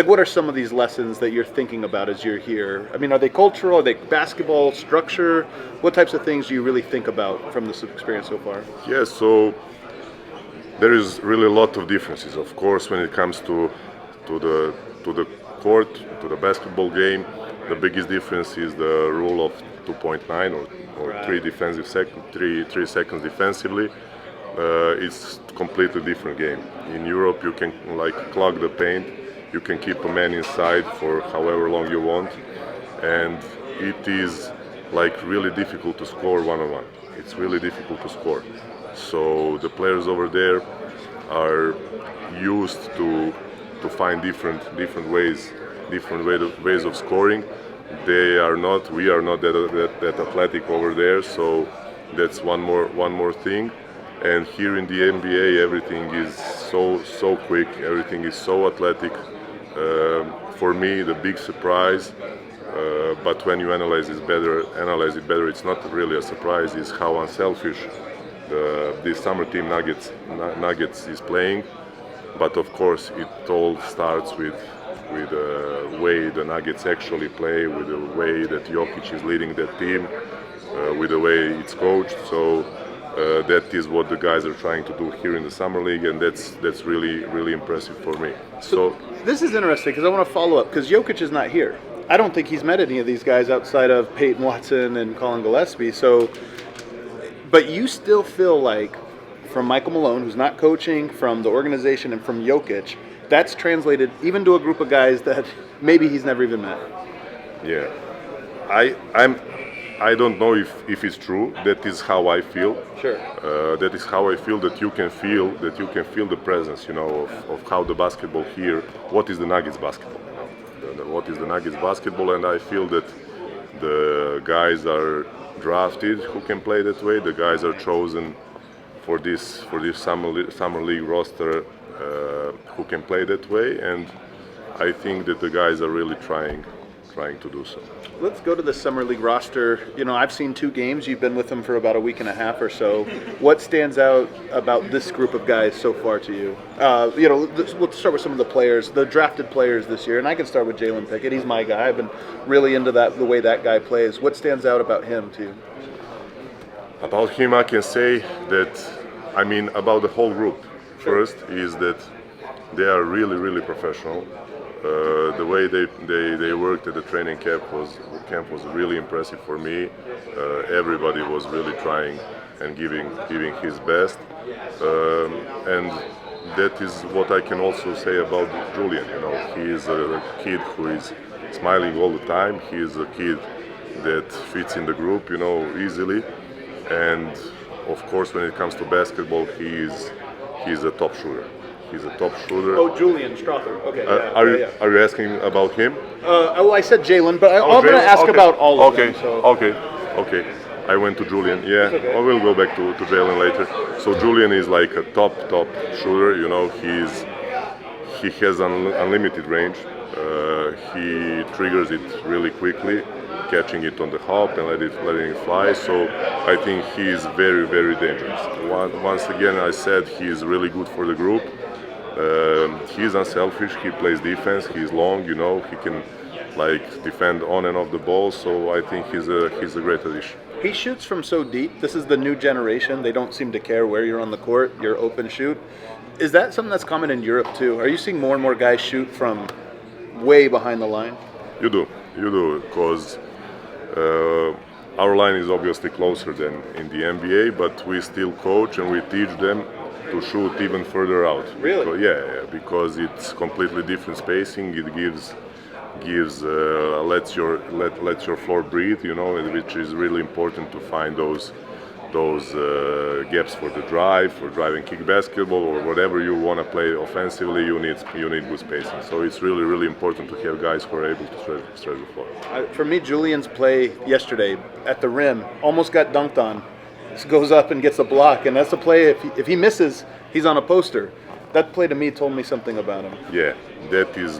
Like, what are some of these lessons that you're thinking about as you're here? I mean, are they cultural? Are they basketball structure? What types of things do you really think about from this experience so far? Yeah, so there is really a lot of differences. Of course, when it comes to the to the court, to the basketball game, the biggest difference is the rule of 2.9 or Right. three seconds defensively. It's completely different game. In Europe, you can like clog the paint. You can keep a man inside for however long you want, and it is like really difficult to score one-on-one. It's really difficult to score. So the players over there are used to find different ways of scoring. They are not. We are not that athletic over there. So that's one more thing. And here in the NBA, everything is so quick. Everything is so athletic. For me, the big surprise. But when you analyze it better, it's not really a surprise. Is how unselfish the summer team Nuggets is playing. But of course, it all starts with the way the Nuggets actually play, with the way that Jokic is leading that team, with the way it's coached. So that is what the guys are trying to do here in the summer league, and that's really impressive for me. So This is interesting because I want to follow up because Jokic is not here. I don't think he's met any of these guys outside of Peyton Watson and Colin Gillespie. So, but you still feel like from Michael Malone, who's not coaching, from the organization, and from Jokic, that's translated even to a group of guys that maybe he's never even met. yeah, I don't know if it's true. That is how I feel. Sure. That is how I feel that you can feel the presence, of how the basketball here. What is the Nuggets basketball? What is the Nuggets basketball? And I feel that the guys are drafted who can play that way. The guys are chosen for this summer league roster who can play that way, and I think that the guys are really trying to do so. Let's go to the summer league roster. I've seen 2 games. You've been with them for about a week and a half or so. What stands out about this group of guys so far to you? Let's start with some of the players, the drafted players this year, and I can start with Jalen Pickett. He's my guy. I've been really into the way that guy plays. What stands out about him to you? About him, I can say that, about the whole group. First is that they are really professional. The way they worked at the training camp was really impressive for me. Everybody was really trying and giving his best, and that is what I can also say about Julian. He is a kid who is smiling all the time. He is a kid that fits in the group, easily. And of course, when it comes to basketball, he's a top shooter. He's a top shooter. Oh, Julian Strother. Okay. Are you asking about him? I said Jalen, but I'm going to ask about all of them. So. Okay. I went to Julian. Yeah, okay. I will go back to Jalen later. So Julian is like a top shooter. He has unlimited range. He triggers it really quickly, catching it on the hop and letting it fly. So I think he is very dangerous. Once again, I said he is really good for the group. He's unselfish. He plays defense. He's long. He can defend on and off the ball. So I think he's a great addition. He shoots from so deep. This is the new generation. They don't seem to care where you're on the court. You're open shoot. Is that something that's common in Europe too? Are you seeing more and more guys shoot from way behind the line? You do, because our line is obviously closer than in the NBA, but we still coach and we teach them to shoot even further out. Really? Because it's completely different spacing. It gives lets your floor breathe, which is really important to find those gaps for the drive, for driving kick basketball, or whatever you want to play offensively. You need good spacing. So it's really important to have guys who are able to stretch the floor. For me, Julian's play yesterday at the rim almost got dunked on. He goes up and gets a block, and that's a play. If he misses, he's on a poster. That play to me told me something about him. Yeah, that is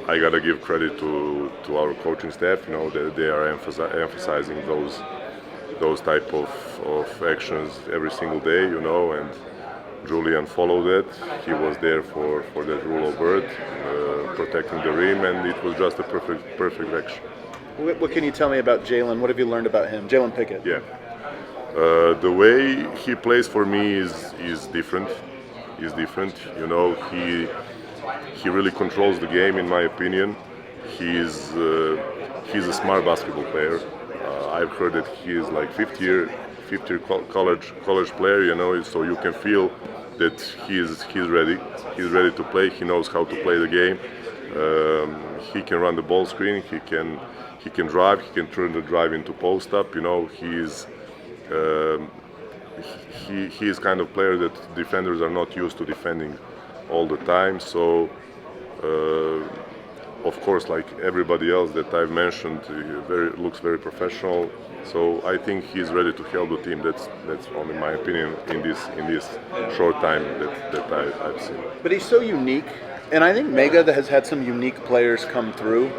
I gotta give credit to our coaching staff. That they are emphasizing those type of actions every single day. And Julian followed it. He was there for that rule of bird, protecting the rim, and it was just a perfect action. What can you tell me about Jalen? What have you learned about him, Jalen Pickett? Yeah. The way he plays for me is different. Is different. You know, he really controls the game, in my opinion. He's a smart basketball player. I've heard that he is like fifth year college player. You know, so you can feel that he's ready. He's ready to play. He knows how to play the game. He can run the ball screen. He can drive. He can turn the drive into post up. You know, he is kind of player that defenders are not used to defending all the time. So, of course, like everybody else that I've mentioned, he looks very professional. So I think he's ready to help the team. That's only my opinion in this short time that I've seen. But he's so unique, and I think Mega has had some unique players come through.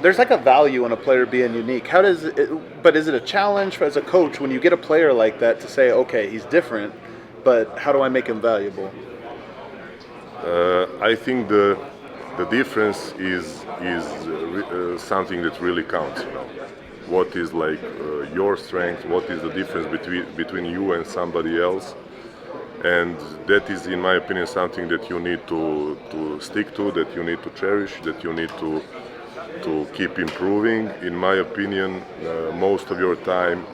There's like a value in a player being unique. But is it a challenge as a coach when you get a player like that to say, okay, he's different, but how do I make him valuable? I think the difference is something that really counts. You know, what is like your strength? What is the difference between you and somebody else? And that is, in my opinion, something that you need to stick to, that you need to cherish, that you need to keep improving. In my opinion, most of your time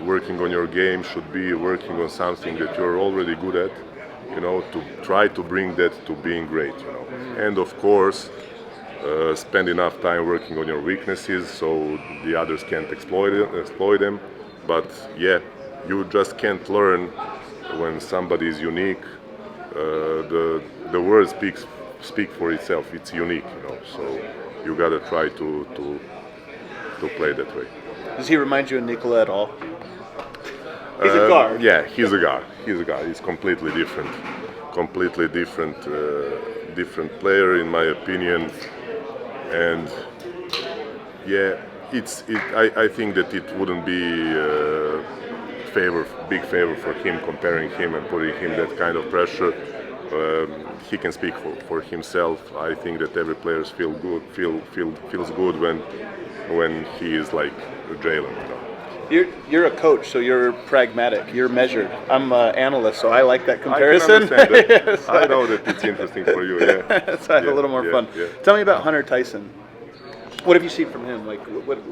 working on your game should be working on something that you're already good at, you know, to try to bring that to being great, you know. And of course, spend enough time working on your weaknesses so the others can't exploit them. But yeah, you just can't learn when somebody is unique. The word speak for itself. It's unique, you know. So you gotta try to play that way. Does he remind you of Nikola at all? He's a guard. Yeah, he's a guard. He's completely different. Completely different player, in my opinion. And yeah, I think that it wouldn't be big favor for him comparing him and putting him that kind of pressure. He can speak for himself. I think that every player feels good when he is like Jalen. You know? You're a coach, so you're pragmatic. You're measured. I'm an analyst, so I like that comparison. I can understand that. Yes, I know that it's interesting for you. Yeah. So I have a little more fun. Yeah. Tell me about Hunter Tyson. What have you seen from him? Like,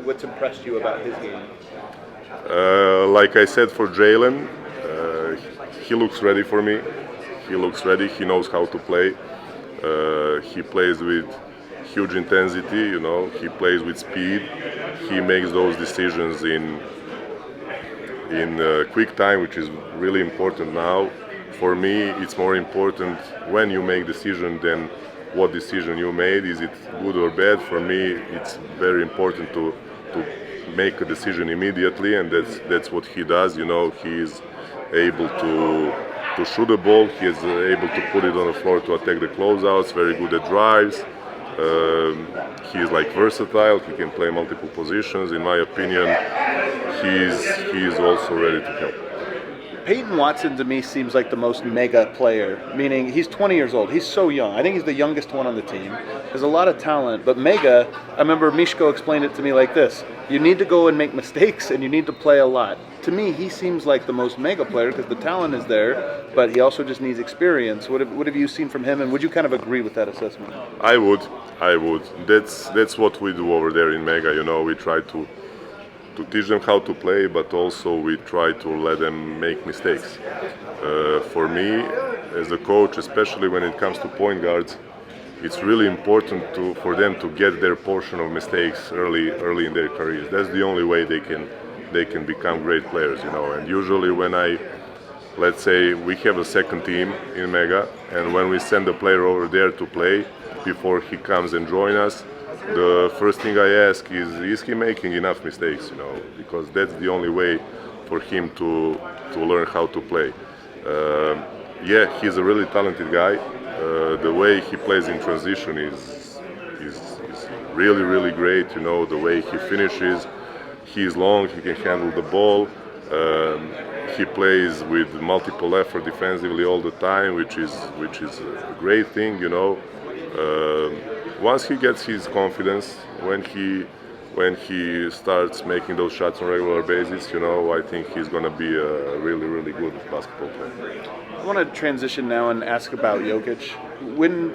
what's impressed you about his game? Like I said, for Jalen, he looks ready for me. He looks ready. He knows how to play. He plays with huge intensity. You know, he plays with speed. He makes those decisions in quick time, which is really important now. For me, it's more important when you make decision than what decision you made. Is it good or bad? For me, it's very important to make a decision immediately, and that's what he does. You know, he is able to shoot the ball. He is able to put it on the floor to attack the closeouts. Very good at drives. He is like versatile. He can play multiple positions. In my opinion, he is also ready to help. Peyton Watson to me seems like the most mega player, meaning he's 20 years old. He's so young. I think he's the youngest one on the team. There's a lot of talent, but mega, I remember Mishko explained it to me like this. You need to go and make mistakes, and you need to play a lot. To me, he seems like the most mega player because the talent is there, but he also just needs experience. What have you seen from him, and would you kind of agree with that assessment? I would. That's what we do over there in Mega. You know, we try to teach them how to play, but also we try to let them make mistakes. For me, as a coach, especially when it comes to point guards, it's really important for them to get their portion of mistakes early in their careers. That's the only way they can become great players, you know. And usually when let's say we have a second team in Mega, and when we send a player over there to play, before he comes and join us, the first thing I ask is he making enough mistakes, you know, because that's the only way for him to learn how to play. Yeah, he's a really talented guy. The way he plays in transition is really, really great, you know, the way he finishes. He's long, he can handle the ball. He plays with multiple effort defensively all the time, which is a great thing, you know. Once he gets his confidence, when he starts making those shots on a regular basis, you know, I think he's going to be a really, really good basketball player. I want to transition now and ask about Jokic. When